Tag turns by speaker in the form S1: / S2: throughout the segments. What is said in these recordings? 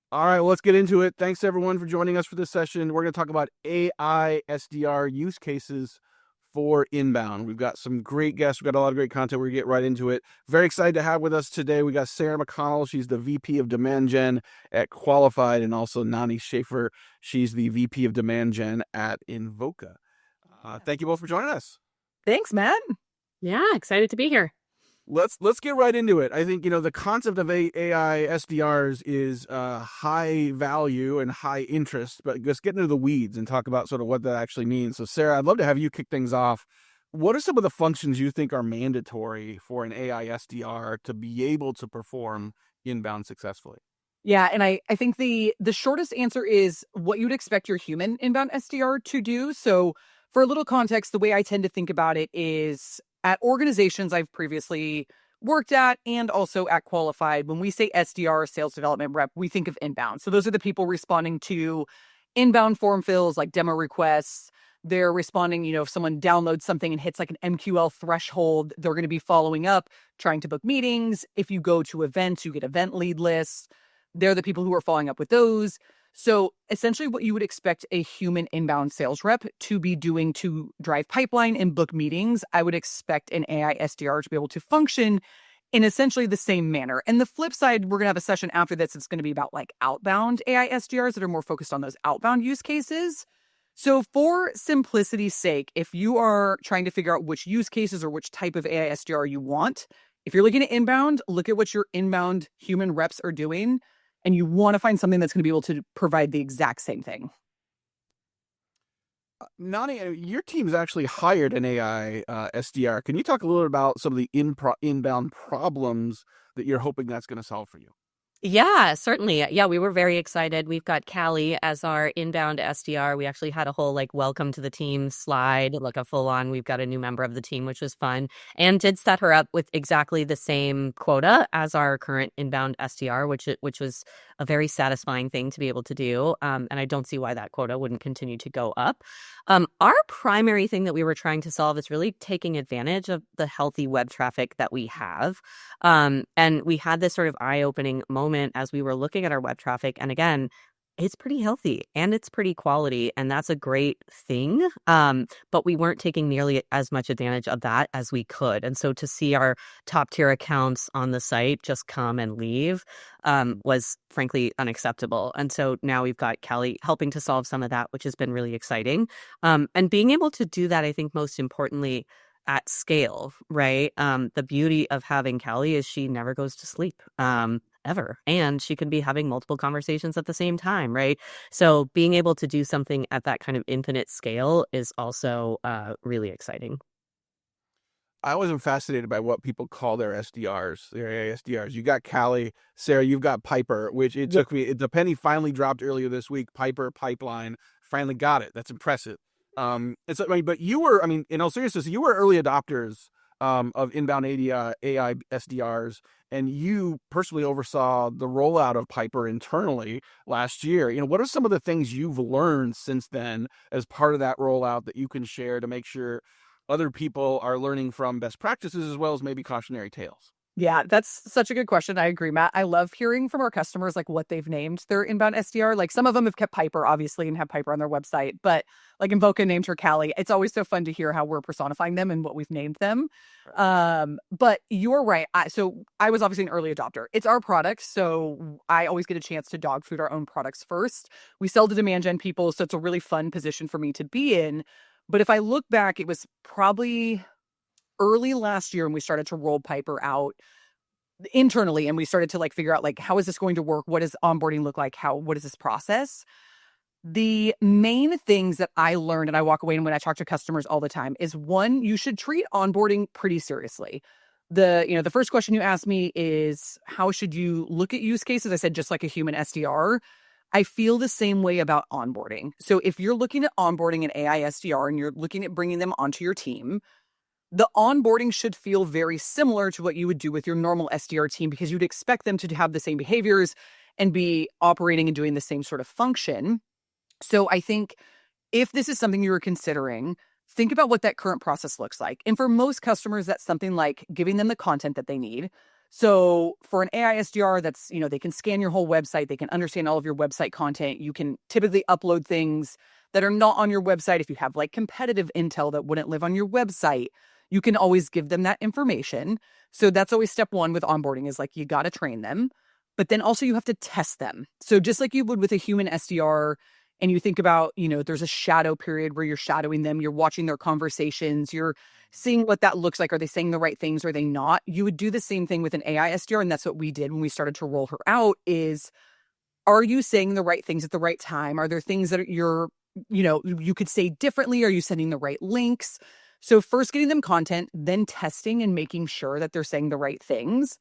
S1: All right, well, let's get into it. Thanks everyone for joining us for this session. We're going to talk about AI SDR use cases for inbound. We've got some great guests. We've got a lot of great content. We're going to get right into it. Very excited to have with us today. We got Sarah McConnell. She's the VP of Demand Gen at Qualified, and also Nani Schaefer. She's the VP of Demand Gen at Invoca. Thank you both for joining us.
S2: Thanks, Matt.
S3: Yeah, excited to be here.
S1: Let's get right into it. I think the concept of AI SDRs is high value and high interest, but let's get into the weeds and talk about sort of what that actually means. So, Sarah, I'd love to have you kick things off. What are some of the functions you think are mandatory for an AI SDR to be able to perform inbound successfully?
S2: Yeah, and I think the shortest answer is what you'd expect your human inbound SDR to do. So, for a little context, the way I tend to think about it is at organizations I've previously worked at and also at Qualified, when we say SDR, sales development rep, we think of inbound. So those are the people responding to inbound form fills like demo requests. They're responding, if someone downloads something and hits like an MQL threshold, they're going to be following up, trying to book meetings. If you go to events, you get event lead lists. They're the people who are following up with those. So essentially what you would expect a human inbound sales rep to be doing to drive pipeline and book meetings, I would expect an AI SDR to be able to function in essentially the same manner. And the flip side, we're going to have a session after this. It's going to be about like outbound AI SDRs that are more focused on those outbound use cases. So for simplicity's sake, if you are trying to figure out which use cases or which type of AI SDR you want, if you're looking at inbound, look at what your inbound human reps are doing. And you want to find something that's going to be able to provide the exact same thing.
S1: Nani, your team's actually hired an AI SDR. Can you talk a little about some of the inbound problems that you're hoping that's going to solve for you?
S3: Yeah, certainly. Yeah, we were very excited. We've got Callie as our inbound SDR. We actually had a whole welcome to the team slide, like a full on, we've got a new member of the team, which was fun, and did set her up with exactly the same quota as our current inbound SDR, which was a very satisfying thing to be able to do. And I don't see why that quota wouldn't continue to go up. Our primary thing that we were trying to solve is really taking advantage of the healthy web traffic that we have. And we had this sort of eye-opening moment as we were looking at our web traffic. And again, it's pretty healthy and it's pretty quality, and that's a great thing. But we weren't taking nearly as much advantage of that as we could. And so to see our top tier accounts on the site just come and leave was frankly unacceptable. And so now we've got Callie helping to solve some of that, which has been really exciting. And being able to do that, I think most importantly, at scale, right? The beauty of having Callie is she never goes to sleep, ever. And she can be having multiple conversations at the same time, right? So being able to do something at that kind of infinite scale is also really exciting.
S1: I wasn't fascinated by what people call their SDRs, their AI SDRs. You got Callie, Sarah, you've got Piper, which it took me, the penny finally dropped earlier this week. Piper, Pipeline, finally got it. That's impressive. But you were, in all seriousness, you were early adopters of inbound AI SDRs, and you personally oversaw the rollout of Piper internally last year. What are some of the things you've learned since then as part of that rollout that you can share to make sure other people are learning from best practices as well as maybe cautionary tales?
S2: Yeah, that's such a good question. I agree, Matt. I love hearing from our customers like what they've named their inbound SDR. Like some of them have kept Piper, obviously, and have Piper on their website, but like Invoca named her Callie. It's always so fun to hear how we're personifying them and what we've named them. But you're right. So I was obviously an early adopter. It's our product, so I always get a chance to dog food our own products first. We sell to demand gen people, so it's a really fun position for me to be in. But if I look back, it was probably early last year when we started to roll Piper out internally, and we started to figure out how is this going to work? What does onboarding look like? What is this process? The main things that I learned, and I walk away and when I talk to customers all the time, is one, you should treat onboarding pretty seriously. The first question you asked me is how should you look at use cases? I said just like a human SDR. I feel the same way about onboarding. So if you're looking at onboarding an AI SDR and you're looking at bringing them onto your team, the onboarding should feel very similar to what you would do with your normal SDR team, because you'd expect them to have the same behaviors and be operating and doing the same sort of function. So I think if this is something you were considering, think about what that current process looks like. And for most customers, that's something like giving them the content that they need, So for an AI SDR, that's, they can scan your whole website. They can understand all of your website content. You can typically upload things that are not on your website. If you have like competitive intel that wouldn't live on your website, you can always give them that information. So that's always step one with onboarding, is like, you got to train them, but then also you have to test them. So just like you would with a human SDR, and you think about, there's a shadow period where you're shadowing them, you're watching their conversations, you're seeing what that looks like. Are they saying the right things? Or are they not? You would do the same thing with an AI SDR. And that's what we did when we started to roll her out is, are you saying the right things at the right time? Are there things that you could say differently? Are you sending the right links? So first getting them content, then testing and making sure that they're saying the right things.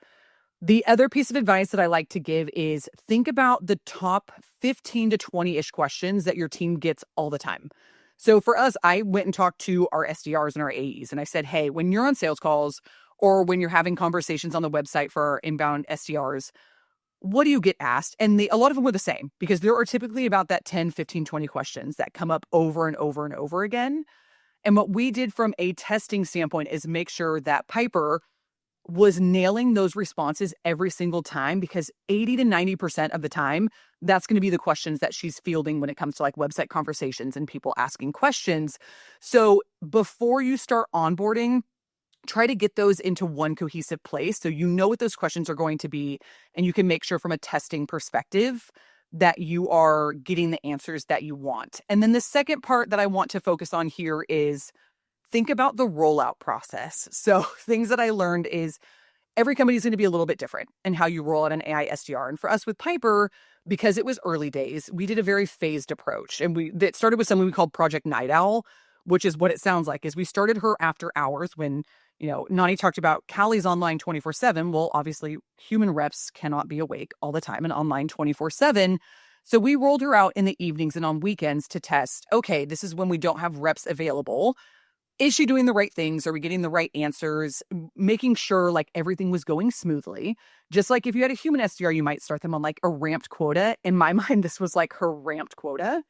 S2: The other piece of advice that I like to give is think about the top 15 to 20-ish questions that your team gets all the time. So for us, I went and talked to our SDRs and our AEs, and I said, hey, when you're on sales calls or when you're having conversations on the website for our inbound SDRs, what do you get asked? And a lot of them were the same, because there are typically about that 10, 15, 20 questions that come up over and over and over again. And what we did from a testing standpoint is make sure that Piper was nailing those responses every single time, because 80 to 90% of the time, that's going to be the questions that she's fielding when it comes to like website conversations and people asking questions. So before you start onboarding, try to get those into one cohesive place so you know what those questions are going to be, and you can make sure from a testing perspective that you are getting the answers that you want. And then the second part that I want to focus on here is think about the rollout process. So things that I learned is every company is going to be a little bit different in how you roll out an AI SDR. And for us with Piper, because it was early days, we did a very phased approach. And that started with something we called Project Night Owl, which is what it sounds like, is we started her after hours when, Nani talked about Callie's online 24/7. Well, obviously human reps cannot be awake all the time and online 24/7. So we rolled her out in the evenings and on weekends to test, okay, this is when we don't have reps available. Is she doing the right things? Are we getting the right answers? Making sure like everything was going smoothly. Just like if you had a human SDR, you might start them on like a ramped quota. In my mind, this was like her ramped quota.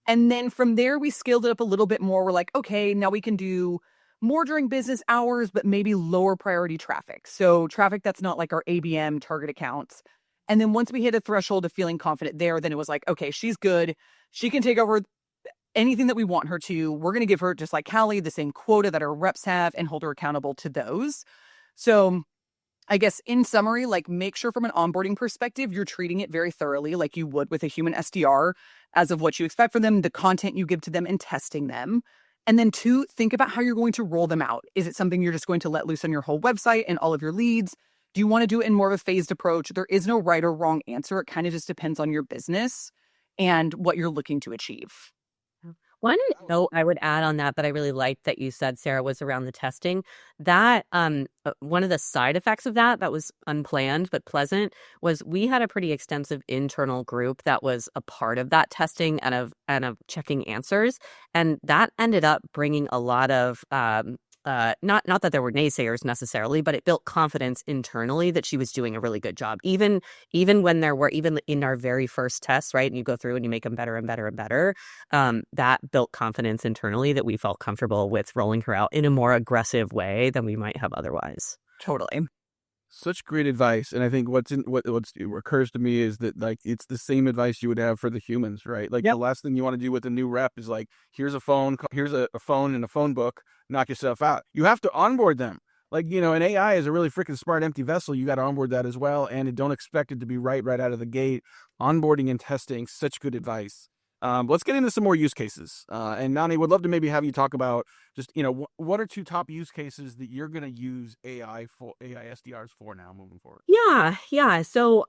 S2: And then from there, we scaled it up a little bit more. We're like, okay, now we can do more during business hours, but maybe lower priority traffic. So traffic that's not like our ABM target accounts. And then once we hit a threshold of feeling confident there, then it was like, okay, she's good. She can take over anything that we want her to. We're going to give her, just like Callie, the same quota that our reps have and hold her accountable to those. So I guess in summary, like, make sure from an onboarding perspective, you're treating it very thoroughly like you would with a human SDR, as of what you expect from them, the content you give to them, and testing them. And then 2, think about how you're going to roll them out. Is it something you're just going to let loose on your whole website and all of your leads? Do you want to do it in more of a phased approach? There is no right or wrong answer. It kind of just depends on your business and what you're looking to achieve.
S3: One note I would add on that I really liked that you said, Sarah, was around the testing. That one of the side effects of that was unplanned but pleasant, was we had a pretty extensive internal group that was a part of that testing and of checking answers, and that ended up bringing a lot of not that there were naysayers necessarily, but it built confidence internally that she was doing a really good job. Even when there were, even in our very first tests, right, and you go through and you make them better and better and better, that built confidence internally that we felt comfortable with rolling her out in a more aggressive way than we might have otherwise.
S2: Totally.
S1: Such great advice. And I think what occurs to me is that, like, it's the same advice you would have for the humans, right? Like,
S2: Yep.
S1: the last thing you want to do with a new rep is like, here's a phone and a phone book, knock yourself out. You have to onboard them. Like, an AI is a really freaking smart empty vessel. You got to onboard that as well. And don't expect it to be right out of the gate. Onboarding and testing, such good advice. Let's get into some more use cases. And Nani, would love to maybe have you talk about just, what are 2 top use cases that you're going to use AI SDRs for now moving forward?
S3: Yeah. So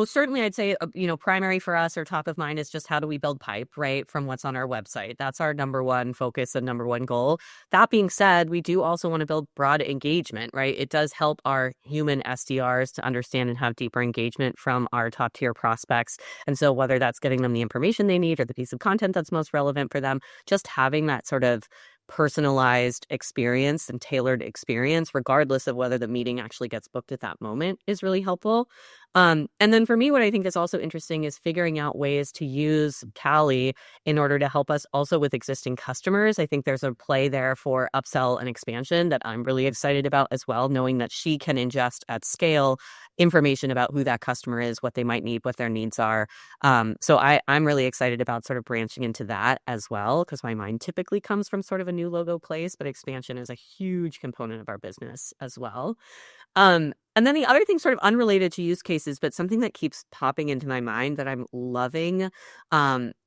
S3: certainly I'd say, primary for us or top of mind is just how do we build pipe, right, from what's on our website. That's our number one focus and number one goal. That being said, we do also want to build broad engagement, right? It does help our human SDRs to understand and have deeper engagement from our top tier prospects. And so whether that's getting them the information they need or the piece of content that's most relevant for them, just having that sort of personalized experience and tailored experience, regardless of whether the meeting actually gets booked at that moment, is really helpful. And then for me, what I think is also interesting is figuring out ways to use Callie in order to help us also with existing customers. I think there's a play there for upsell and expansion that I'm really excited about as well, knowing that she can ingest at scale information about who that customer is, what they might need, what their needs are. So I'm really excited about sort of branching into that as well, because my mind typically comes from sort of a new logo place, but expansion is a huge component of our business as well. And then the other thing, sort of unrelated to use cases, but something that keeps popping into my mind that I'm loving,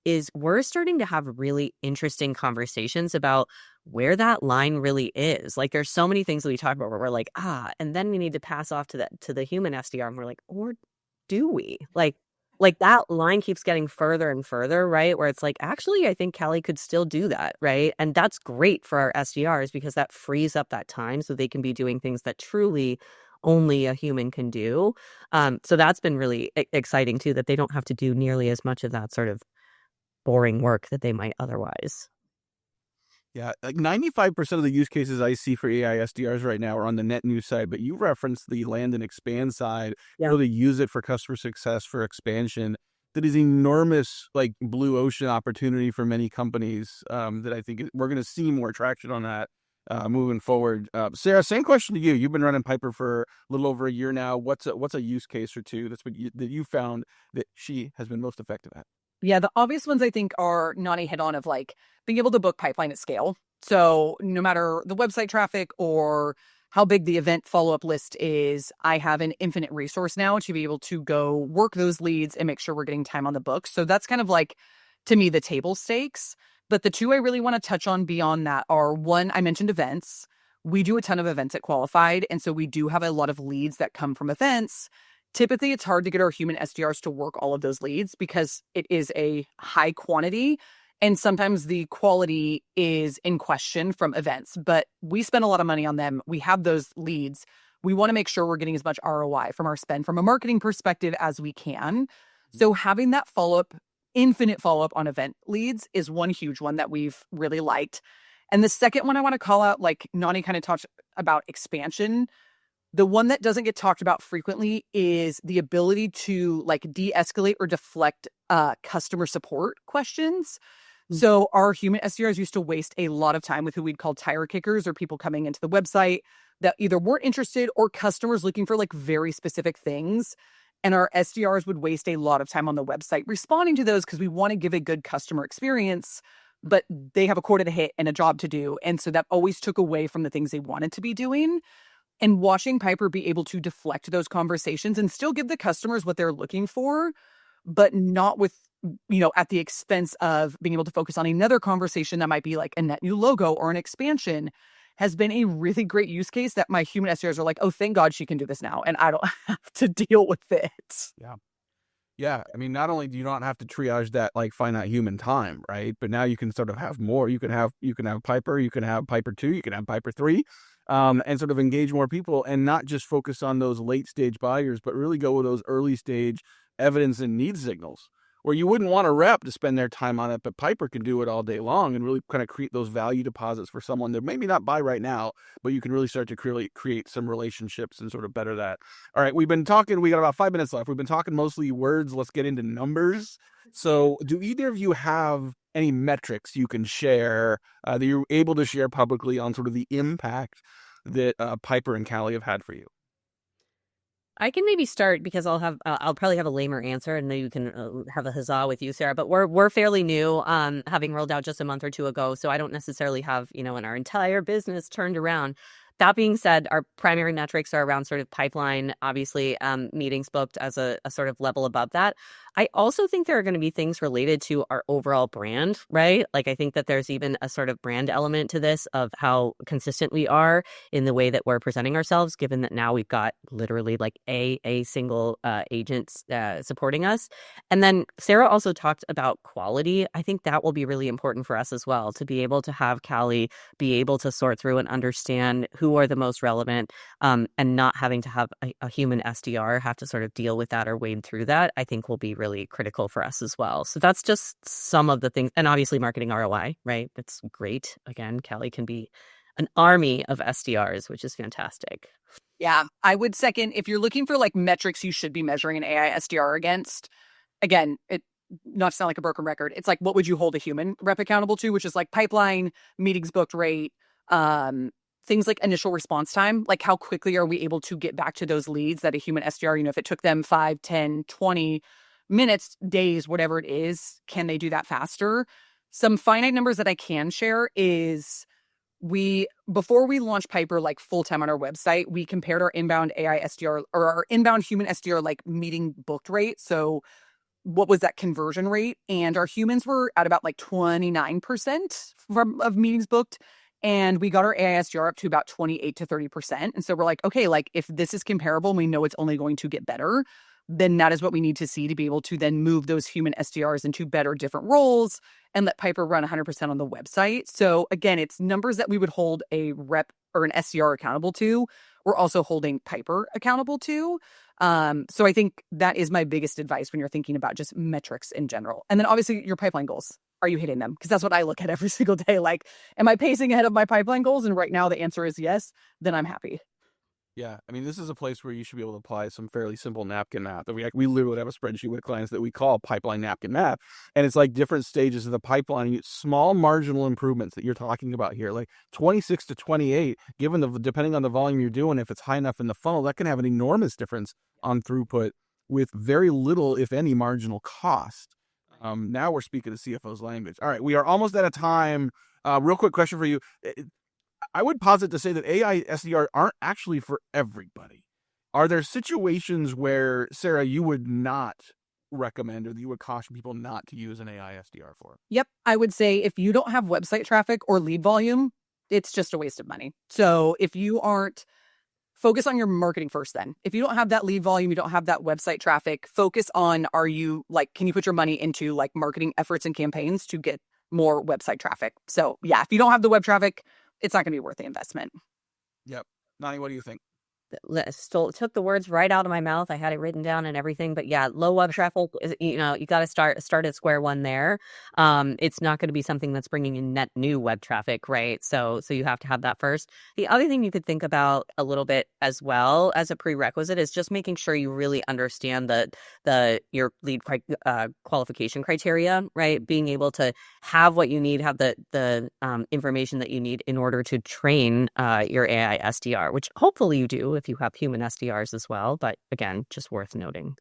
S3: is we're starting to have really interesting conversations about where that line really is. Like, there's so many things that we talk about where we're like, and then we need to pass off to the human SDR, and we're like, or do we? Like that line keeps getting further and further, right? Where it's like, actually, I think Callie could still do that, right? And that's great for our SDRs because that frees up that time so they can be doing things that truly only a human can do. So that's been really exciting too, that they don't have to do nearly as much of that sort of boring work that they might otherwise.
S1: Yeah, like 95% of the use cases I see for AI SDRs right now are on the net new side, but you referenced the land and expand side,
S3: Yeah.
S1: really use it for customer success, for expansion. That is enormous, like blue ocean opportunity for many companies that I think we're going to see more traction on that moving forward. Sarah, same question to you. You've been running Piper for a little over a year now. What's a use case or two that you found that she has been most effective at?
S2: Yeah, the obvious ones I think are Nani hit on of like being able to book pipeline at scale. So no matter the website traffic or how big the event follow-up list is, I have an infinite resource now to be able to go work those leads and make sure we're getting time on the books. So that's kind of like, to me, the table stakes. But the two I really want to touch on beyond that are, one, I mentioned events. We do a ton of events at Qualified. And so we do have a lot of leads that come from events. Typically, it's hard to get our human SDRs to work all of those leads because it is a high quantity. And sometimes the quality is in question from events, but we spend a lot of money on them. We have those leads. We want to make sure we're getting as much ROI from our spend from a marketing perspective as we can. So having that follow-up, infinite follow-up on event leads is one huge one that we've really liked. And the second one I want to call out, like Nani kind of talked about expansion. The one that doesn't get talked about frequently is the ability to like de-escalate or deflect customer support questions. So our human SDRs used to waste a lot of time with who we'd call tire kickers, or people coming into the website that either weren't interested or customers looking for like very specific things. And our SDRs would waste a lot of time on the website responding to those because we want to give a good customer experience, but they have a quota to hit and a job to do. And so that always took away from the things they wanted to be doing. And watching Piper be able to deflect those conversations and still give the customers what they're looking for, but not with, at the expense of being able to focus on another conversation that might be like a net new logo or an expansion, has been a really great use case that my human SDRs are like, oh, thank God she can do this now. And I don't have to deal with it.
S1: Yeah. Yeah, I mean, not only do you not have to triage that like finite human time, right? But now you can sort of have more. You can have Piper, you can have Piper 2, you can have Piper 3, and sort of engage more people and not just focus on those late stage buyers, but really go with those early stage evidence and need signals where you wouldn't want a rep to spend their time on it, but Piper can do it all day long and really kind of create those value deposits for someone that maybe not buy right now, but you can really start to create some relationships and sort of better that. All right, we got about 5 minutes left. We've been talking mostly words. Let's get into numbers. So do either of you have any metrics you can share that you're able to share publicly on sort of the impact that Piper and Callie have had for you?
S3: I can maybe start because I'll probably have a lamer answer, and maybe you can have a huzzah with you, Sarah. But we're fairly new, having rolled out just a month or two ago, so I don't necessarily have in our entire business turned around. That being said, our primary metrics are around sort of pipeline, obviously, meetings booked as a sort of level above that. I also think there are going to be things related to our overall brand, right? Like, I think that there's even a sort of brand element to this of how consistent we are in the way that we're presenting ourselves, given that now we've got literally like a single agent supporting us. And then Sarah also talked about quality. I think that will be really important for us as well, to be able to have Callie be able to sort through and understand who are the most relevant, and not having to have a human SDR have to sort of deal with that or wade through that, I think will be really critical for us as well. So that's just some of the things. And obviously marketing ROI, right? It's great. Again, Callie can be an army of SDRs, which is fantastic.
S2: Yeah, I would second, if you're looking for like metrics you should be measuring an AI SDR against, again, it not to sound like a broken record, it's like what would you hold a human rep accountable to, which is like pipeline, meetings booked rate, things like initial response time, like how quickly are we able to get back to those leads that a human SDR, if it took them 5, 10, 20 minutes, days, whatever it is, can they do that faster? Some finite numbers that I can share is before we launched Piper like full time on our website, we compared our inbound AI SDR or our inbound human SDR like meeting booked rate. So what was that conversion rate? And our humans were at about like 29% of meetings booked. And we got our AI SDR up to about 28 to 30%. And so we're like, okay, like if this is comparable and we know it's only going to get better, then that is what we need to see to be able to then move those human SDRs into better different roles and let Piper run 100% on the website. So again, it's numbers that we would hold a rep or an SDR accountable to. We're also holding Piper accountable to. So I think that is my biggest advice when you're thinking about just metrics in general. And then obviously your pipeline goals. Are you hitting them? Because that's what I look at every single day. Like, am I pacing ahead of my pipeline goals? And right now the answer is yes. Then I'm happy.
S1: Yeah, I mean, this is a place where you should be able to apply some fairly simple napkin math. We literally have a spreadsheet with clients that we call pipeline napkin math, and it's like different stages of the pipeline, small marginal improvements that you're talking about here, like 26 to 28. Depending on the volume you're doing, if it's high enough in the funnel, that can have an enormous difference on throughput with very little, if any, marginal cost. Now we're speaking the CFO's language. All right, we are almost out of time. Real quick question for you. I would posit to say that AI SDR aren't actually for everybody. Are there situations where, Sarah, you would not recommend or you would caution people not to use an AI SDR for?
S2: Yep. I would say if you don't have website traffic or lead volume, it's just a waste of money. So if you aren't, focus on your marketing first then. If you don't have that lead volume, you don't have that website traffic, focus on, can you put your money into like marketing efforts and campaigns to get more website traffic? So yeah, if you don't have the web traffic, it's not going to be worth the investment.
S1: Yep. Nani, what do you think?
S3: Still took the words right out of my mouth. I had it written down and everything, but yeah, low web traffic, you got to start at square one there. It's not going to be something that's bringing in net new web traffic, right? So you have to have that first. The other thing you could think about a little bit as well as a prerequisite is just making sure you really understand your lead qualification criteria, right? Being able to have what you need, have the information that you need in order to train your AI SDR, which hopefully you do if you have human SDRs as well. But again, just worth noting.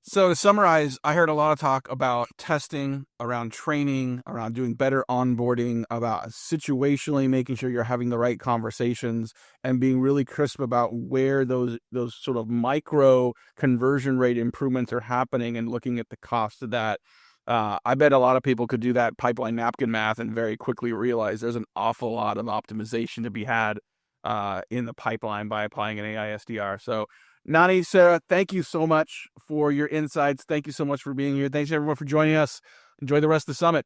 S1: So to summarize, I heard a lot of talk about testing, around training, around doing better onboarding, about situationally making sure you're having the right conversations and being really crisp about where those sort of micro conversion rate improvements are happening and looking at the cost of that. I bet a lot of people could do that pipeline napkin math and very quickly realize there's an awful lot of optimization to be had in the pipeline by applying an AI SDR. So Nani, Sarah, thank you so much for your insights. Thank you so much for being here. Thanks everyone for joining us. Enjoy the rest of the summit.